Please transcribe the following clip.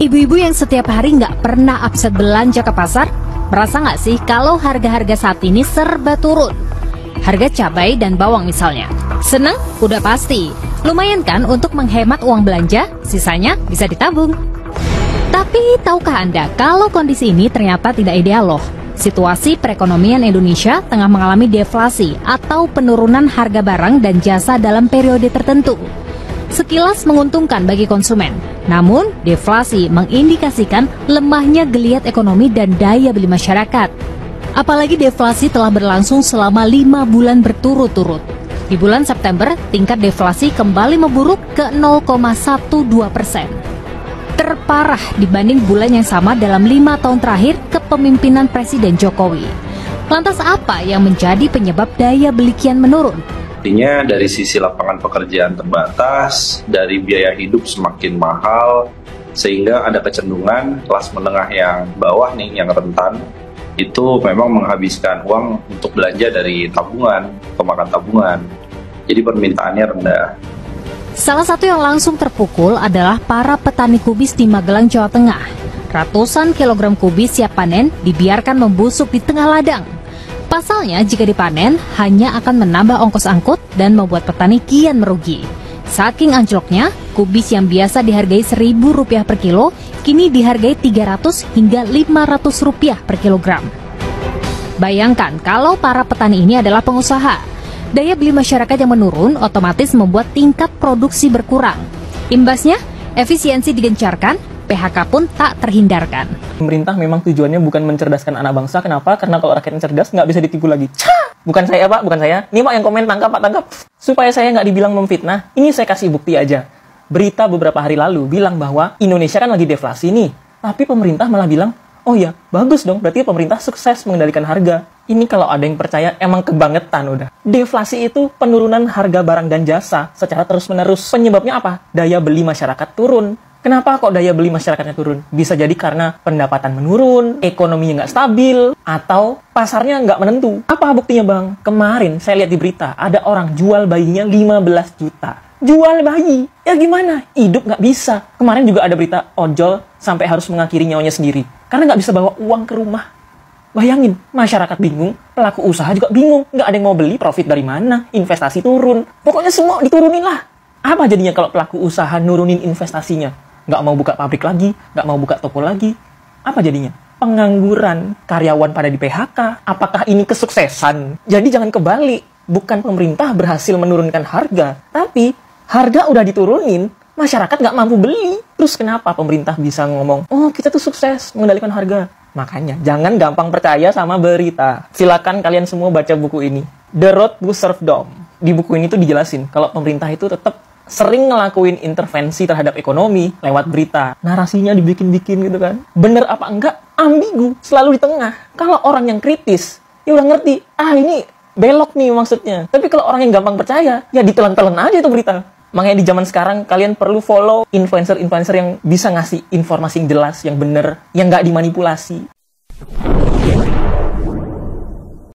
Ibu-ibu yang setiap hari nggak pernah absen belanja ke pasar, merasa nggak sih kalau harga-harga saat ini serba turun? Harga cabai dan bawang misalnya. Seneng? Udah pasti. Lumayan kan untuk menghemat uang belanja, sisanya bisa ditabung. Tapi tahukah Anda kalau kondisi ini ternyata tidak ideal loh? Situasi perekonomian Indonesia tengah mengalami deflasi atau penurunan harga barang dan jasa dalam periode tertentu. Sekilas menguntungkan bagi konsumen, namun deflasi mengindikasikan lemahnya geliat ekonomi dan daya beli masyarakat. Apalagi deflasi telah berlangsung selama 5 bulan berturut-turut. Di bulan September, tingkat deflasi kembali memburuk ke 0,12%. Terparah dibanding bulan yang sama dalam 5 tahun terakhir kepemimpinan Presiden Jokowi. Lantas apa yang menjadi penyebab daya beli kian menurun? Artinya dari sisi lapangan pekerjaan terbatas, dari biaya hidup semakin mahal, sehingga ada kecenderungan kelas menengah yang bawah nih, yang rentan, itu memang menghabiskan uang untuk belanja dari tabungan, pemakan tabungan. Jadi permintaannya rendah. Salah satu yang langsung terpukul adalah para petani kubis di Magelang, Jawa Tengah. Ratusan kilogram kubis siap panen dibiarkan membusuk di tengah ladang. Pasalnya, jika dipanen, hanya akan menambah ongkos angkut dan membuat petani kian merugi. Saking anjloknya, kubis yang biasa dihargai Rp1.000 per kilo, kini dihargai Rp300 hingga Rp500 per kilogram. Bayangkan kalau para petani ini adalah pengusaha. Daya beli masyarakat yang menurun otomatis membuat tingkat produksi berkurang. Imbasnya, efisiensi digencarkan, PHK pun tak terhindarkan. Pemerintah memang tujuannya bukan mencerdaskan anak bangsa. Kenapa? Karena kalau rakyatnya cerdas, nggak bisa ditipu lagi. Bukan saya, Pak. Bukan saya. Ini, Pak, yang komen, tangkap, Pak, tangkap. Supaya saya nggak dibilang memfitnah, ini saya kasih bukti aja. Berita beberapa hari lalu bilang bahwa Indonesia kan lagi deflasi nih. Tapi pemerintah malah bilang, oh ya, bagus dong. Berarti pemerintah sukses mengendalikan harga. Ini kalau ada yang percaya, emang kebangetan udah. Deflasi itu penurunan harga barang dan jasa secara terus-menerus. Penyebabnya apa? Daya beli masyarakat turun. Kenapa kok daya beli masyarakatnya turun? Bisa jadi karena pendapatan menurun, ekonominya nggak stabil, atau pasarnya nggak menentu. Apa buktinya, Bang? Kemarin saya lihat di berita, ada orang jual bayinya 15 juta. Jual bayi? Ya gimana? Hidup nggak bisa. Kemarin juga ada berita ojol sampai harus mengakhiri nyawanya sendiri. Karena nggak bisa bawa uang ke rumah. Bayangin, masyarakat bingung, pelaku usaha juga bingung. Nggak ada yang mau beli, profit dari mana? Investasi turun. Pokoknya semua diturunin lah. Apa jadinya kalau pelaku usaha nurunin investasinya? Nggak mau buka pabrik lagi, nggak mau buka toko lagi. Apa jadinya? Pengangguran, karyawan pada di PHK. Apakah ini kesuksesan? Jadi jangan kebalik. Bukan pemerintah berhasil menurunkan harga, tapi harga udah diturunin, masyarakat nggak mampu beli. Terus kenapa pemerintah bisa ngomong, oh kita tuh sukses mengendalikan harga? Makanya, jangan gampang percaya sama berita. Silakan kalian semua baca buku ini. The Road to Serfdom. Di buku ini tuh dijelasin, kalau pemerintah itu tetap sering ngelakuin intervensi terhadap ekonomi lewat berita. Narasinya dibikin-bikin gitu kan. Bener apa enggak? Ambigu. Selalu di tengah. Kalau orang yang kritis, ya udah ngerti. Ini belok nih maksudnya. Tapi kalau orang yang gampang percaya, ya ditelan-telan aja itu berita. Makanya di zaman sekarang, kalian perlu follow influencer-influencer yang bisa ngasih informasi yang jelas, yang bener, yang nggak dimanipulasi.